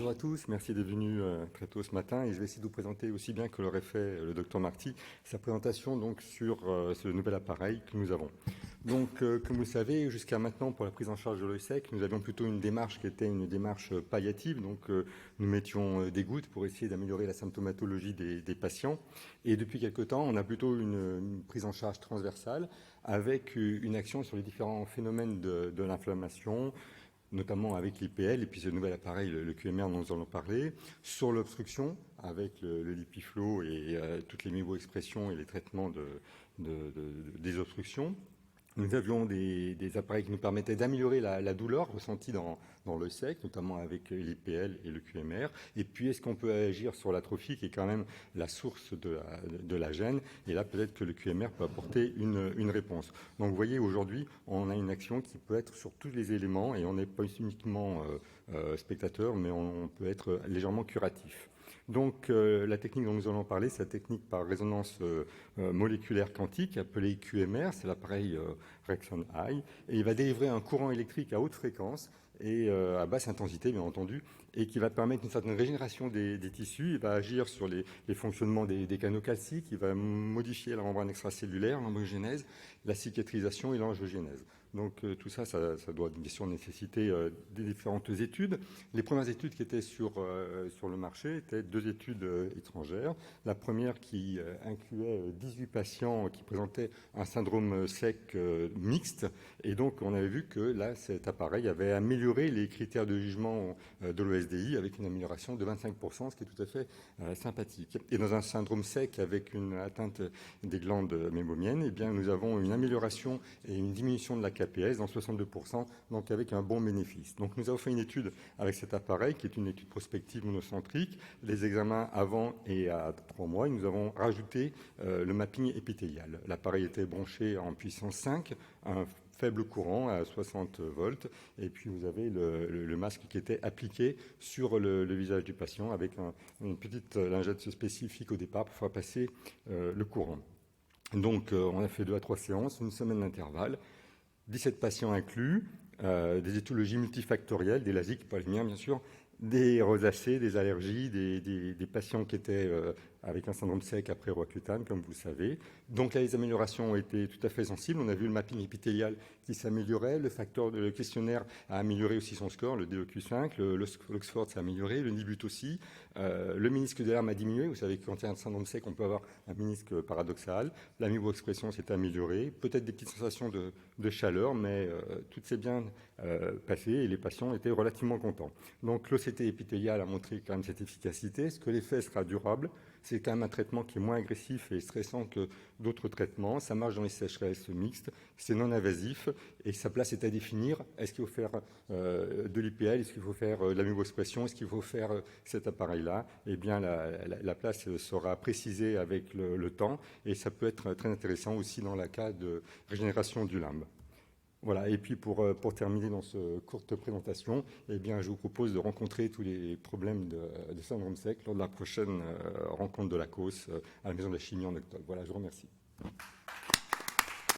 Bonjour à tous, merci d'être venus très tôt ce matin et je vais essayer de vous présenter aussi bien que l'aurait fait le docteur Marty sa présentation donc sur ce nouvel appareil que nous avons. Donc comme vous le savez, jusqu'à maintenant pour la prise en charge de l'OSEC, nous avions plutôt une démarche qui était une démarche palliative, donc nous mettions des gouttes pour essayer d'améliorer la symptomatologie des patients et depuis quelque temps on a plutôt une prise en charge transversale avec une action sur les différents phénomènes de l'inflammation, notamment avec l'IPL, et puis ce nouvel appareil, le QMR dont nous allons parler, sur l'obstruction, avec le LipiFlow et toutes les micro-expressions et les traitements des obstructions. Nous avions des appareils qui nous permettaient d'améliorer la douleur ressentie dans le SEC, notamment avec l'IPL et le QMR. Et puis, est-ce qu'on peut agir sur l'atrophie, qui est quand même la source de la gêne? Et là, peut-être que le QMR peut apporter une réponse. Donc, vous voyez, aujourd'hui, on a une action qui peut être sur tous les éléments, et on n'est pas uniquement spectateur, mais on peut être légèrement curatif. Donc, la technique dont nous allons parler, c'est la technique par résonance moléculaire quantique, appelée QMR, c'est l'appareil Rexon Eye, et il va délivrer un courant électrique à haute fréquence et à basse intensité, bien entendu, et qui va permettre une certaine régénération des tissus. Il va agir sur les fonctionnements des canaux calciques, il va modifier la membrane extracellulaire, l'embryogenèse, la cicatrisation et l'angiogénèse. Donc tout ça doit bien sûr nécessiter des différentes études. Les premières études qui étaient sur le marché étaient deux études étrangères. La première qui incluait 18 patients qui présentaient un syndrome SEC mixte. Et donc on avait vu que là, cet appareil avait amélioré les critères de jugement de l'OSDI avec une amélioration de 25%, ce qui est tout à fait sympathique. Et dans un syndrome SEC avec une atteinte des glandes mémomiennes, eh bien, nous avons une amélioration et une diminution de la KPS dans 62%, donc avec un bon bénéfice. Donc nous avons fait une étude avec cet appareil qui est une étude prospective monocentrique, les examens avant et à 3 mois, et nous avons rajouté le mapping épithélial. L'appareil était branché en puissance 5, un faible courant à 60 volts, et puis vous avez le masque qui était appliqué sur le visage du patient avec une petite lingette spécifique au départ pour faire passer le courant. Donc on a fait 2 à 3 séances, une semaine d'intervalle, 17 patients inclus, des étiologies multifactorielles, des lasiques, pas les miens bien sûr, des rosacées, des allergies, des patients qui étaient avec un syndrome SEC après Roaccutane, comme vous le savez. Donc là, les améliorations ont été tout à fait sensibles. On a vu le mapping épithélial qui s'améliorait, le facteur de questionnaire a amélioré aussi son score, le DOQ5, l'Oxford s'est amélioré, le NIBUT aussi, le ménisque de l'arme a diminué. Vous savez que quand il y a un syndrome SEC, on peut avoir un ménisque paradoxal. La micro-expression s'est améliorée, peut-être des petites sensations de chaleur, mais tout s'est bien passé et les patients étaient relativement contents. Donc l'OCT épithélial a montré quand même cette efficacité. Est-ce que l'effet sera durable? C'est quand même un traitement qui est moins agressif et stressant que d'autres traitements. Ça marche dans les sécheresses mixtes, c'est non invasif et sa place est à définir. Est-ce qu'il faut faire de l'IPL? Est-ce qu'il faut faire de la micro-expression? Est-ce qu'il faut faire cet appareil-là? Eh bien, la place sera précisée avec le temps et ça peut être très intéressant aussi dans le cas de régénération du limbe. Voilà, et puis pour terminer dans cette courte présentation, eh bien, je vous propose de rencontrer tous les problèmes de syndrome SEC lors de la prochaine rencontre de la COS à la Maison de la Chimie en octobre. Voilà, je vous remercie.